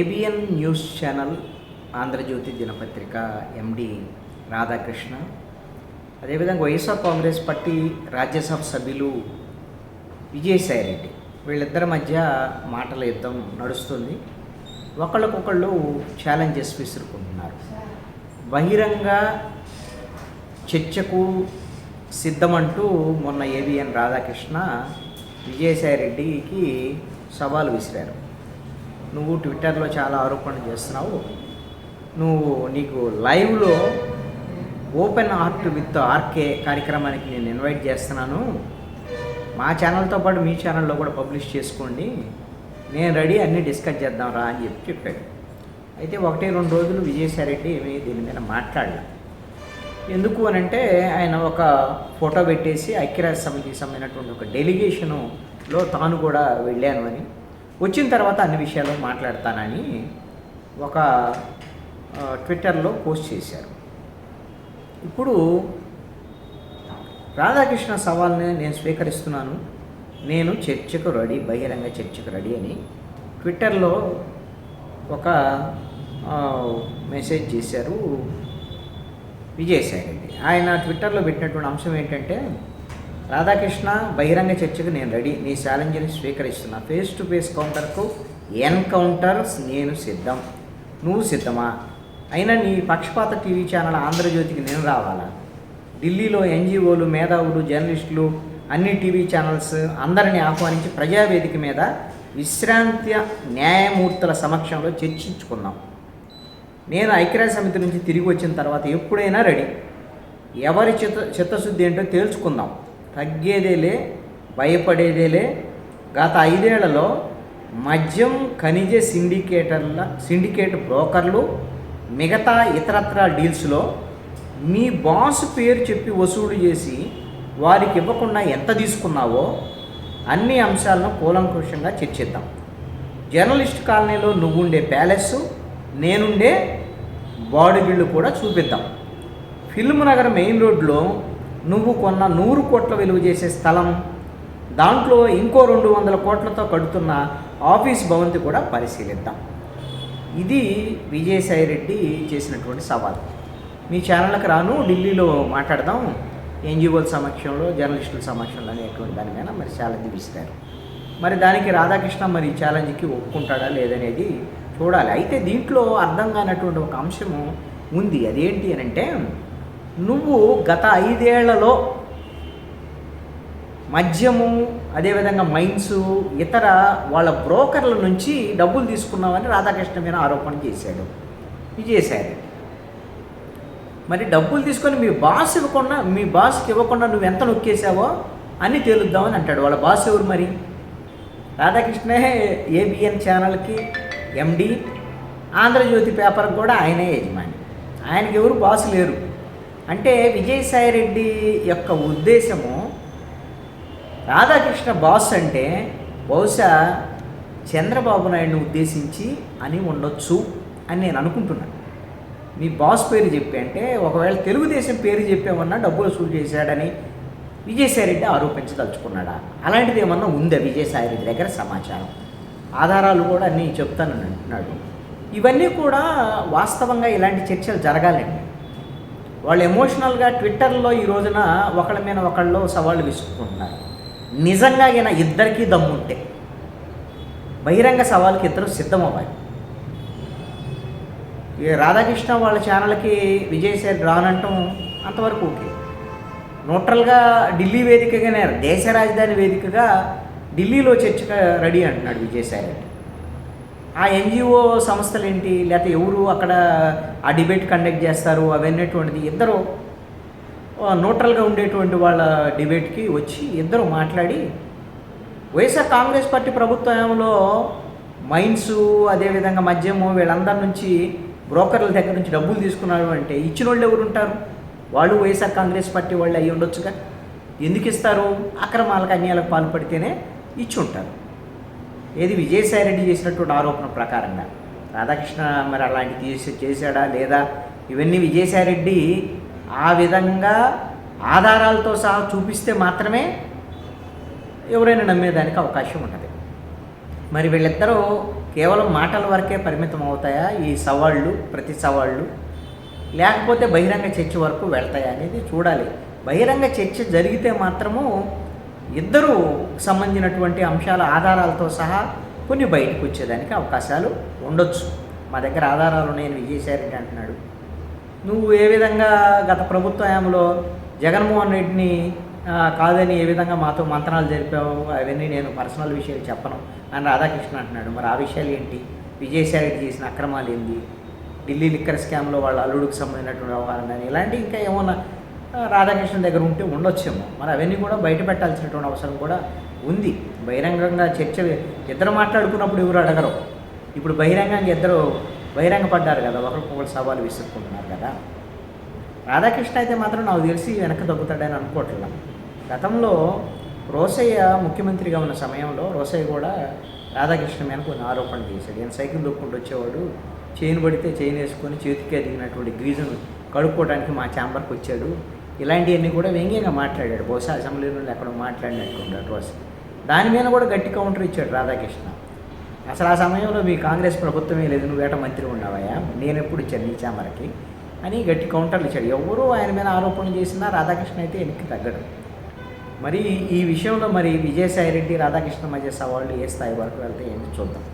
ABN news channel, Andhra Jyothi దినపత్రిక ఎండి రాధాకృష్ణ, అదేవిధంగా YSR Congress party Rajya Sabha సభ్యులు విజయసాయిరెడ్డి, వీళ్ళిద్దరి మధ్య మాటల యుద్ధం నడుస్తుంది. ఒకళ్ళకొకళ్ళు ఛాలెంజెస్ విసురుకుంటున్నారు. బహిరంగ చర్చకు సిద్ధమంటూ మొన్న ఏబిఎన్ రాధాకృష్ణ విజయసాయిరెడ్డికి సవాలు విసిరారు. నువ్వు ట్విట్టర్లో చాలా ఆరోపణలు చేస్తున్నావు, నీకు లైవ్లో ఓపెన్ ఆర్ట్ విత్ ఆర్కే కార్యక్రమానికి నేను ఇన్వైట్ చేస్తున్నాను, మా ఛానల్తో పాటు మీ ఛానల్లో కూడా పబ్లిష్ చేసుకోండి, నేను రెడీ, అన్నీ డిస్కస్ చేద్దాం రా అని చెప్పాడు. అయితే 1-2 రోజులు విజయసాయిరెడ్డి ఏమీ దీని మీద మాట్లాడలే. ఎందుకు అని అంటే ఆయన ఒక ఫోటో పెట్టేసి ఐక్యరాజ్య సమితికి సంబంధించినటువంటి ఒక డెలిగేషనులో తాను కూడా వెళ్ళాను అని, వచ్చిన తర్వాత అన్ని విషయాలు మాట్లాడతానని ఒక ట్విట్టర్లో పోస్ట్ చేశారు. ఇప్పుడు రాధాకృష్ణ సవాల్ని నేను స్వీకరిస్తున్నాను, నేను చర్చకు రెడీ, బహిరంగ చర్చకు రెడీ అని ట్విట్టర్లో ఒక మెసేజ్ చేశారు విజయసాయిరెడ్డి. ఆయన ట్విట్టర్లో పెట్టినటువంటి అంశం ఏంటంటే, రాధాకృష్ణ, బహిరంగ చర్చకు నేను రెడీ, నీ ఛాలెంజ్ని స్వీకరిస్తున్నా, ఫేస్ టు ఫేస్ కౌంటర్కు ఎన్కౌంటర్స్ నేను సిద్ధం, నువ్వు సిద్ధమా? అయినా నీ పక్షపాత టీవీ ఛానల్ ఆంధ్రజ్యోతికి నేను రావాలా? ఢిల్లీలో ఎన్జిఓలు, మేధావులు, జర్నలిస్టులు, అన్ని టీవీ ఛానల్స్ అందరినీ ఆహ్వానించి ప్రజావేదిక మీద విశ్రాంతి న్యాయమూర్తుల సమక్షంలో చర్చించుకున్నాం. నేను ఐక్యరాజ్య సమితి నుంచి తిరిగి వచ్చిన తర్వాత ఎప్పుడైనా రెడీ, ఎవరి చిత్తశుద్ధి ఏంటో తేల్చుకుందాం, తగ్గేదేలే, భయపడేదేలే. గత 5 ఏళ్లలో మద్యం, ఖనిజ సిండికేట్ బ్రోకర్లు, మిగతా ఇతరత్రా డీల్స్లో మీ బాస్ పేరు చెప్పి వసూలు చేసి వారికి ఇవ్వకుండా ఎంత తీసుకున్నావో అన్ని అంశాలను కూలంకుషంగా చర్చిద్దాం. జర్నలిస్ట్ కాలనీలో నువ్వుండే ప్యాలెస్, నేనుండే బాడుగిళ్ళు కూడా చూపిద్దాం. ఫిల్మ్ నగర్ మెయిన్ రోడ్లో నువ్వు కొన్న 100 కోట్ల విలువ చేసే స్థలం, దాంట్లో ఇంకో 200 కోట్లతో కడుతున్న ఆఫీస్ భవంతి కూడా పరిశీలిద్దాం. ఇది విజయసాయిరెడ్డి చేసినటువంటి సవాల్. మీ ఛానళ్ళకి రాను, ఢిల్లీలో మాట్లాడదాం, ఎన్జిఓల సమక్షంలో, జర్నలిస్టుల సమక్షంలో అనేటువంటి దాని మీద మరి ఛాలెంజ్ విసిరారు. మరి దానికి రాధాకృష్ణ మరి ఈ ఛాలెంజ్కి ఒప్పుకుంటాడా లేదనేది చూడాలి. అయితే దీంట్లో అర్థం కానటువంటి ఒక అంశము ఉంది. అదేంటి అని అంటే, నువ్వు గత 5 ఏళ్లలో మద్యము, అదేవిధంగా మైన్స్, ఇతర వాళ్ళ బ్రోకర్ల నుంచి డబ్బులు తీసుకున్నావని రాధాకృష్ణ మీద ఆరోపణ చేశాడు విజయసాయిరెడ్డి. మరి డబ్బులు తీసుకొని మీ బాస్కి ఇవ్వకుండా నువ్వు ఎంత నొక్కేసావో అన్నీ తేలుద్దామని అంటాడు. వాళ్ళ బాస్ ఎవరు మరి? రాధాకృష్ణే ఏబిఎన్ ఛానల్కి ఎండి, ఆంధ్రజ్యోతి పేపర్కి కూడా ఆయనే యజమాని, ఆయనకి ఎవరు బాస్ లేరు. అంటే విజయసాయిరెడ్డి యొక్క ఉద్దేశము, రాధాకృష్ణ బాస్ అంటే బహుశా చంద్రబాబు నాయుడుని ఉద్దేశించి అని ఉండొచ్చు అని నేను అనుకుంటున్నాను. మీ బాస్ పేరు చెప్పి అంటే, ఒకవేళ తెలుగుదేశం పేరు చెప్పామన్నా డబ్బులు వసూలు చేశాడని విజయసాయిరెడ్డి ఆరోపించదలుచుకున్నాడా? అలాంటిది ఏమన్నా ఉందా విజయసాయిరెడ్డి దగ్గర సమాచారం? ఆధారాలు కూడా అన్నీ చెప్తానని అంటున్నాడు. ఇవన్నీ కూడా వాస్తవంగా ఇలాంటి చర్చలు జరగాలండి. వాళ్ళు ఎమోషనల్గా ట్విట్టర్లో ఈ రోజున ఒకళ్ళ మీద ఒకళ్ళు సవాళ్ళు విసుకుంటున్నారు. నిజంగా ఇద్దరికీ దమ్ముంటే బహిరంగ సవాల్కి ఇద్దరు సిద్ధమవ్వాలి. రాధాకృష్ణ వాళ్ళ ఛానల్కి విజయసాయిరెడ్డి రానంటాం అంతవరకు ఓకే. న్యూట్రల్గా ఢిల్లీ వేదికగానే, దేశ రాజధాని వేదికగా ఢిల్లీలో చర్చగా రెడీ అంటున్నాడు విజయసాయిరెడ్డి. ఆ ఎన్జిఓ సంస్థలు ఏంటి, లేకపోతే ఎవరు అక్కడ ఆ డిబేట్ కండక్ట్ చేస్తారు, అవన్నటువంటిది ఇద్దరు న్యూట్రల్గా ఉండేటువంటి వాళ్ళ డిబేట్కి వచ్చి ఇద్దరు మాట్లాడి, వైఎస్ఆర్ కాంగ్రెస్ పార్టీ ప్రభుత్వంలో మైన్స్, అదేవిధంగా మద్యము, వీళ్ళందరి నుంచి బ్రోకర్ల దగ్గర నుంచి డబ్బులు తీసుకున్నారు అంటే ఇచ్చిన వాళ్ళు ఎవరు ఉంటారు? వాళ్ళు వైఎస్ఆర్ కాంగ్రెస్ పార్టీ వాళ్ళు అయ్యి ఉండొచ్చుగా. ఎందుకు ఇస్తారు? అక్రమాలకు, అన్యాయాలకు పాల్పడితేనే ఇచ్చి ఉంటారు. ఏది విజయసాయిరెడ్డి చేసినటువంటి ఆరోపణ ప్రకారంగా రాధాకృష్ణ మరి అలాంటివి చేశాడా లేదా, ఇవన్నీ విజయసాయిరెడ్డి ఆ విధంగా ఆధారాలతో సహా చూపిస్తే మాత్రమే ఎవరైనా నమ్మేదానికి అవకాశం ఉంటుంది. మరి వీళ్ళిద్దరూ కేవలం మాటల వరకే పరిమితం అవుతాయా ఈ సవాళ్ళు, ప్రతి సవాళ్ళు, లేకపోతే బహిరంగ చర్చ వరకు వెళ్తాయా అనేది చూడాలి. బహిరంగ చర్చ జరిగితే మాత్రము ఇద్దరు సంబంధించినటువంటి అంశాల ఆధారాలతో సహా కొన్ని బయటకు వచ్చేదానికి అవకాశాలు ఉండొచ్చు. మా దగ్గర ఆధారాలు ఉన్నాయని విజయసాయిరెడ్డి అంటున్నాడు. నువ్వు ఏ విధంగా గత ప్రభుత్వ హయాంలో జగన్మోహన్ రెడ్డిని కాదని ఏ విధంగా మాతో మంత్రాలు జరిపావు, అవన్నీ నేను పర్సనల్ విషయాలు చెప్పను అని రాధాకృష్ణ అంటున్నాడు. మరి ఆ విషయాలు ఏంటి? విజయసాయిరెడ్డి చేసిన అక్రమాలు ఏంటి? ఢిల్లీ లిక్కర్ స్కామ్లో వాళ్ళ అల్లుడికి సంబంధించినటువంటి వ్యవహారం కానీ ఇలాంటి ఇంకా ఏమన్నా రాధాకృష్ణ దగ్గర ఉంటే ఉండొచ్చేమో. మరి అవన్నీ కూడా బయట పెట్టాల్సినటువంటి అవసరం కూడా ఉంది. బహిరంగంగా చర్చ ఇద్దరు మాట్లాడుకున్నప్పుడు ఎవరు అడగరు. ఇప్పుడు బహిరంగంగా ఇద్దరు బహిరంగపడ్డారు కదా, ఒకరికొకరు సవాలు విసురుకుంటున్నారు కదా. రాధాకృష్ణ అయితే మాత్రం నాకు తెలిసి వెనక్కి తగ్గుతాడని అనుకోవట్లా. గతంలో రోసయ్య ముఖ్యమంత్రిగా ఉన్న సమయంలో రోసయ్య కూడా రాధాకృష్ణ మీద కొన్ని ఆరోపణలు చేశాడు. ఈయన సైకిల్ దొక్కుంటూ వచ్చేవాడు, చైన్ పడితే చైన్ వేసుకొని చేతికి ఎదిగినటువంటి గ్రీజును కడుక్కోవడానికి మా ఛాంబర్కి వచ్చాడు, ఇలాంటివన్నీ కూడా వ్యంగ్యంగా మాట్లాడాడు. బహుశా అసెంబ్లీలో ఎక్కడో మాట్లాడినట్టుకున్నాడు రోజు. దాని మీద కూడా గట్టి కౌంటర్ ఇచ్చాడు రాధాకృష్ణ. అసలు ఆ సమయంలో మీ కాంగ్రెస్ ప్రభుత్వమే లేదు, నువ్వేట మంత్రి ఉన్నావయ్యా, నేను ఎప్పుడు ఇచ్చాను నీ ఛాంబర్కి అని గట్టి కౌంటర్లు ఇచ్చాడు. ఎవరూ ఆయన మీద ఆరోపణలు చేసినా రాధాకృష్ణ అయితే వెనక్కి తగ్గడు. మరి ఈ విషయంలో మరి విజయసాయిరెడ్డి రాధాకృష్ణ మధ్య సవాళ్ళు ఏ స్థాయి వరకు వెళ్తే ఏంటి చూద్దాం.